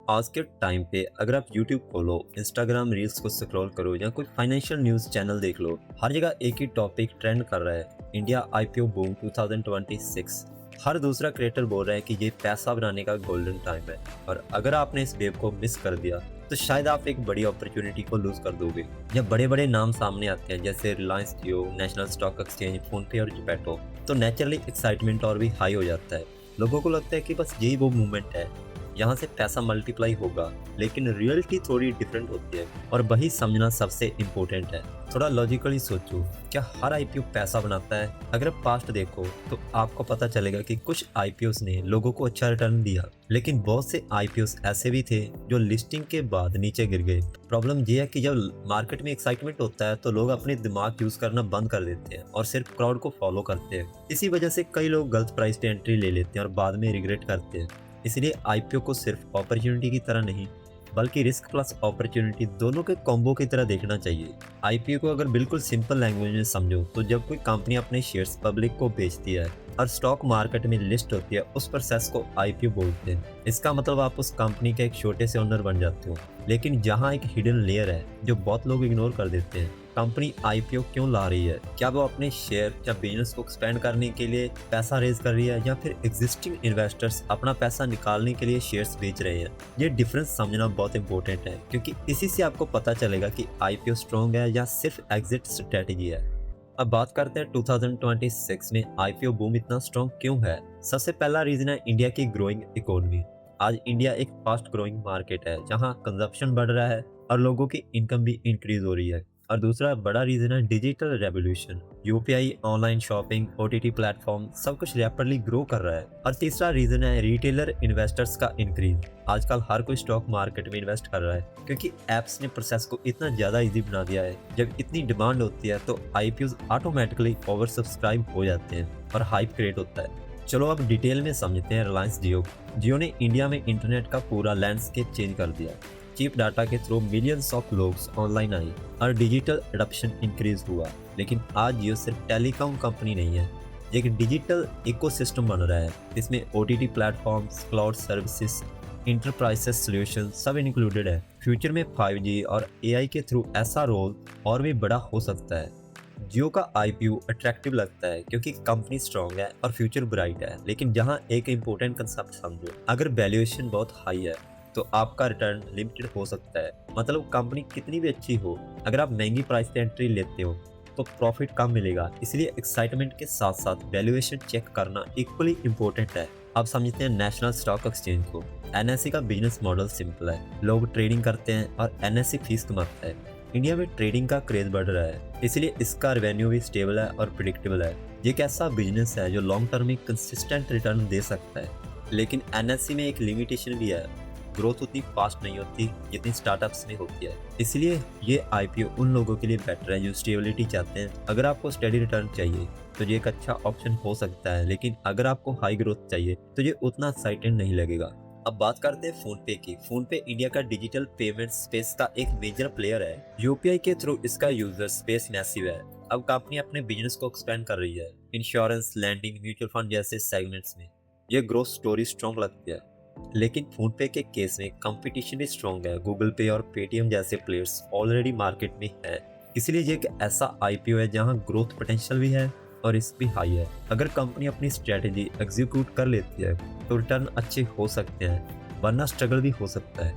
आज के टाइम पे अगर आप YouTube खोलो, इंस्टाग्राम रील्स को स्क्रॉल करो या कोई फाइनेंशियल न्यूज़ चैनल देख लो, हर जगह एक ही टॉपिक ट्रेंड कर रहा है, इंडिया आईपीओ बूम 2026। हर दूसरा क्रिएटर बोल रहा है कि ये पैसा बनाने का गोल्डन टाइम है और अगर आपने इस वेव को मिस कर दिया तो शायद आप एक बड़ी अपॉर्चुनिटी को लूज कर दोगे। जब बड़े बड़े नाम सामने आते हैं जैसे रिलायंस जियो, नेशनल स्टॉक एक्सचेंज, फोनपे और जोमैटो, तो नेचुरली एक्साइटमेंट और भी हाई हो जाता है। लोगों को लगता है कि बस यही वो मूवमेंट है, यहाँ से पैसा मल्टीप्लाई होगा, लेकिन रियलिटी थोड़ी डिफरेंट होती है और वही समझना सबसे इम्पोर्टेंट है। थोड़ा लॉजिकली सोचो, क्या हर आईपीओ पैसा बनाता है? अगर पास्ट देखो तो आपको पता चलेगा कि कुछ आईपीओस ने लोगों को अच्छा रिटर्न दिया, लेकिन बहुत से आईपीओस ऐसे भी थे जो लिस्टिंग के बाद नीचे गिर गए। प्रॉब्लम ये है कि जब मार्केट में एक्साइटमेंट होता है तो लोग अपने दिमाग यूज करना बंद कर देते हैं और सिर्फ क्राउड को फॉलो करते हैं। इसी वजह से कई लोग गलत प्राइस पे एंट्री ले लेते हैं और बाद में रिग्रेट करते हैं। इसलिए आईपीओ को सिर्फ अपॉर्चुनिटी की तरह नहीं, बल्कि रिस्क प्लस अपॉर्चुनिटी दोनों के कॉम्बो की तरह देखना चाहिए। आईपीओ को अगर बिल्कुल सिंपल लैंग्वेज में समझो तो जब कोई कंपनी अपने शेयर्स पब्लिक को बेचती है और स्टॉक मार्केट में लिस्ट होती है, उस प्रोसेस को आईपीओ बोलते हैं। इसका मतलब आप उस कंपनी के एक छोटे से ओनर बन जाते हो। लेकिन जहाँ एक हिडन लेयर है जो बहुत लोग इग्नोर कर देते हैं, कंपनी आईपीओ क्यों ला रही है? क्या वो अपने शेयर या बिजनेस को एक्सपेंड करने के लिए पैसा रेज कर रही है या फिर एग्जिस्टिंग इन्वेस्टर्स अपना पैसा निकालने के लिए शेयर्स बेच रहे हैं? ये डिफरेंस समझना बहुत इंपॉर्टेंट है, क्योंकि इसी से आपको पता चलेगा कि आईपीओ स्ट्रॉन्ग है या सिर्फ एग्जिट स्ट्रेटेजी है। अब बात करते हैं 2026 में आईपीओ बूम इतना स्ट्रॉन्ग क्यों है। सबसे पहला रीजन है इंडिया की ग्रोइंग इकोनॉमी। आज इंडिया एक फास्ट ग्रोइंग मार्केट है जहां कंजप्शन बढ़ रहा है और लोगों की इनकम भी इंक्रीज हो रही है। और दूसरा बड़ा रीजन है digital revolution. UPI, online shopping, OTT platform सब कुछ रैपिडली ग्रो कर रहा है। और तीसरा रीजन है रिटेलर इन्वेस्टर्स का इंक्रीज। आजकल हर कोई स्टॉक मार्केट में इन्वेस्ट कर रहा है क्योंकि एप्स ने प्रोसेस को इतना ज्यादा इजी बना दिया है। जब इतनी डिमांड होती है तो आईपीओ ऑटोमेटिकली ओवर सब्सक्राइब हो जाते हैं और हाइप क्रिएट होता है। चलो अब डिटेल में समझते हैं रिलायंस जियो। जियो ने इंडिया में इंटरनेट का पूरा लैंडस्केप चेंज कर दिया। चीप डाटा के थ्रू मिलियंस ऑफ लोग ऑनलाइन आए और डिजिटल एडॉप्शन इंक्रीज हुआ। लेकिन आज जियो सिर्फ टेलीकॉम कंपनी नहीं है, ये एक डिजिटल इकोसिस्टम बन रहा है। इसमें OTT platforms, cloud services, enterprises solution सब इंक्लूडेड है। फ्यूचर में 5G और एआई के थ्रू ऐसा रोल और भी बड़ा हो सकता है। जियो का आईपीओ अट्रैक्टिव लगता है क्योंकि कंपनी स्ट्रॉन्ग है और फ्यूचर ब्राइट है। लेकिन जहां एक इंपॉर्टेंट कंसेप्ट समझो, अगर वैल्यूएशन बहुत हाई है तो आपका रिटर्न लिमिटेड हो सकता है। मतलब कंपनी कितनी भी अच्छी हो, अगर आप महंगी प्राइस पे एंट्री लेते हो तो प्रॉफिट कम मिलेगा। इसलिए एक्साइटमेंट के साथ साथ वैल्यूएशन चेक करना इक्वली इम्पोर्टेंट है। अब समझते हैं नेशनल स्टॉक एक्सचेंज को। एनएससी का बिजनेस मॉडल सिंपल है, लोग ट्रेडिंग करते हैं और एनएससी फीस कमाता है। इंडिया में ट्रेडिंग का क्रेज बढ़ रहा है, इसलिए इसका रेवेन्यू भी स्टेबल है और प्रिडिक्टेबल है। ये एक ऐसा बिजनेस है जो लॉन्ग टर्म में कंसिस्टेंट रिटर्न दे सकता है। लेकिन एनएससी में एक लिमिटेशन भी है, ग्रोथ उतनी फास्ट नहीं होती जितनी स्टार्टअप्स में होती है। इसलिए ये आईपीओ उन लोगों के लिए बेटर है जो स्टेबिलिटी चाहते हैं। अगर आपको स्टेडी रिटर्न चाहिए तो ये एक अच्छा ऑप्शन हो सकता है, लेकिन अगर आपको हाई ग्रोथ चाहिए तो ये उतना एक्साइटेड नहीं लगेगा। अब बात करते हैं फोनपे की। फोनपे इंडिया का डिजिटल पेमेंट स्पेस का एक मेजर प्लेयर है। यूपीआई के थ्रू इसका यूजर स्पेस मैसिव है। अब कंपनी अपने बिजनेस को एक्सपेंड कर रही है, इंश्योरेंस, लैंडिंग, म्यूचुअल फंड जैसे सेगमेंट्स में। ये ग्रोथ स्टोरी स्ट्रॉन्ग लगती है। लेकिन फोनपे के केस में कंपटीशन भी स्ट्रॉन्ग है। गूगल पे और पेटीएम जैसे प्लेयर्स ऑलरेडी मार्केट में है। इसलिए ये एक ऐसा आईपीओ है जहां ग्रोथ पोटेंशियल भी है और रिस्क भी हाई है। अगर कंपनी अपनी स्ट्रेटेजी एग्जीक्यूट कर लेती है तो रिटर्न अच्छे हो सकते हैं, वरना स्ट्रगल भी हो सकता है।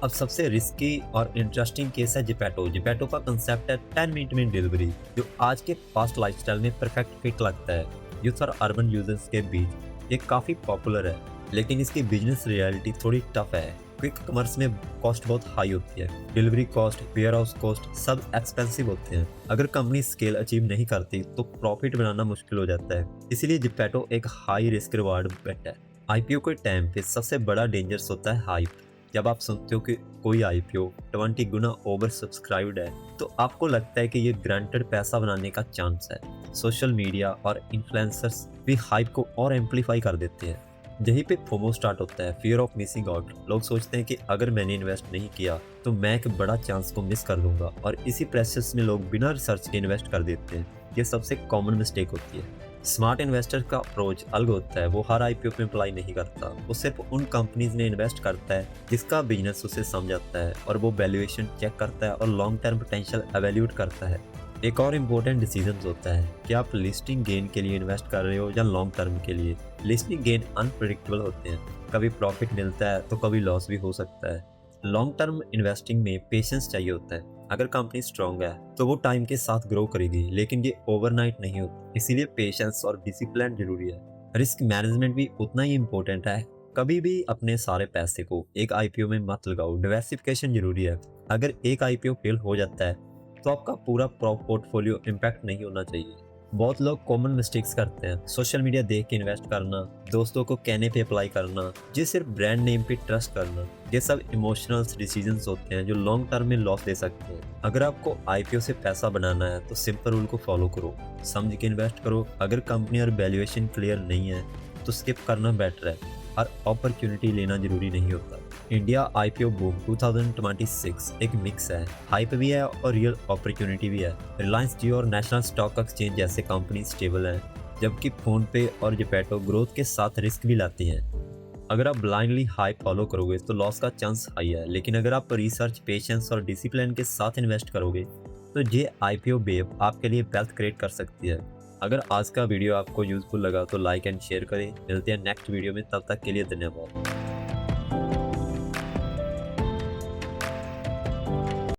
अब सबसे रिस्की और इंटरेस्टिंग केस है जोमैटो। जोमैटो का कंसेप्ट है 10 मिनट में डिलीवरी, जो आज के फास्ट लाइफस्टाइल में परफेक्ट फिट लगता है। यूथ और अर्बन यूजर्स के बीच ये काफ़ी पॉपुलर है, लेकिन इसकी बिजनेस रियलिटी थोड़ी टफ है। क्विक कॉमर्स में कॉस्ट बहुत हाई होती है, delivery cost, ware house cost सब एक्सपेंसिव होते हैं। अगर कंपनी स्केल अचीव नहीं करती तो प्रॉफिट बनाना मुश्किल हो जाता है। इसीलिए जोमैटो एक हाई रिस्क रिवार्ड बेट है। आईपीओ के टाइम पे सबसे बड़ा डेंजर्स होता है हाइप। जब आप सुनते हो कि कोई आईपीओ 20 गुना ओवर सब्सक्राइब्ड है तो आपको लगता है कि ये ग्रांटेड पैसा बनाने का चांस है। सोशल मीडिया और इन्फ्लुएंसर्स भी हाइप को और एम्पलीफाई कर देते हैं। यहीं पे फोमो स्टार्ट होता है, फियर ऑफ मिसिंग आउट। लोग सोचते हैं कि अगर मैंने इन्वेस्ट नहीं किया तो मैं एक बड़ा चांस को मिस कर दूंगा, और इसी प्रेशर्स में लोग बिना रिसर्च के इन्वेस्ट कर देते हैं। ये सबसे कॉमन मिस्टेक होती है। स्मार्ट इन्वेस्टर का अप्रोच अलग होता है। वो हर आईपीओ पे अप्लाई नहीं करता। वो सिर्फ उन कंपनीज में इन्वेस्ट करता है जिसका बिजनेस उसे समझ आता है, और वो वैल्यूएशन चेक करता है और लॉन्ग टर्म पोटेंशियल एवेल्यूएट करता है। एक और इम्पोर्टेंट डिसीजन होता है कि आप लिस्टिंग गेन के लिए इन्वेस्ट कर रहे हो या लॉन्ग टर्म के लिए। लिस्टिंग गेन अनप्रिडिक्टेबल होते हैं, कभी प्रॉफिट मिलता है तो कभी लॉस भी हो सकता है। लॉन्ग टर्म इन्वेस्टिंग में पेशेंस चाहिए होता है। अगर कंपनी स्ट्रांग है तो वो टाइम के साथ ग्रो करेगी, लेकिन ये ओवरनाइट नहीं होती। इसीलिए पेशेंस और डिसिप्लिन जरूरी है। रिस्क मैनेजमेंट भी उतना ही इम्पोर्टेंट है। कभी भी अपने सारे पैसे को एक आईपीओ में मत लगाओ। डिवर्सिफिकेशन जरूरी है। अगर एक आईपीओ फेल हो जाता है तो आपका पूरा पोर्टफोलियो इम्पैक्ट नहीं होना चाहिए। बहुत लोग कॉमन मिस्टेक्स करते हैं। सोशल मीडिया देख के इन्वेस्ट करना, दोस्तों को कहने पे अप्लाई करना, जी सिर्फ ब्रांड नेम पे ट्रस्ट करना, ये सब इमोशनल डिसीजंस होते हैं जो लॉन्ग टर्म में लॉस दे सकते हैं। अगर आपको आईपीओ से पैसा बनाना है तो सिंपल रूल को फॉलो करो, समझ के इन्वेस्ट करो। अगर कंपनी और वैल्यूएशन क्लियर नहीं है तो स्किप करना बेटर है। हर अपॉर्चुनिटी लेना जरूरी नहीं होता। इंडिया आईपीओ बूम 2026 एक मिक्स है। हाइप भी है और रियल अपॉर्चुनिटी भी है। रिलायंस जियो और नेशनल स्टॉक एक्सचेंज जैसे कंपनी स्टेबल हैं, जबकि फोन पे और जेपैटो ग्रोथ के साथ रिस्क भी लाती हैं। अगर आप ब्लाइंडली हाइप फॉलो करोगे तो लॉस का चांस हाई है, लेकिन अगर आप रिसर्च, पेशेंस और डिसिप्लिन के साथ इन्वेस्ट करोगे तो ये आईपीओ वेव आपके लिए वेल्थ क्रिएट कर सकती है। अगर आज का वीडियो आपको यूजफुल लगा तो लाइक एंड शेयर करें। मिलते हैं नेक्स्ट वीडियो में, तब तक के लिए धन्यवाद।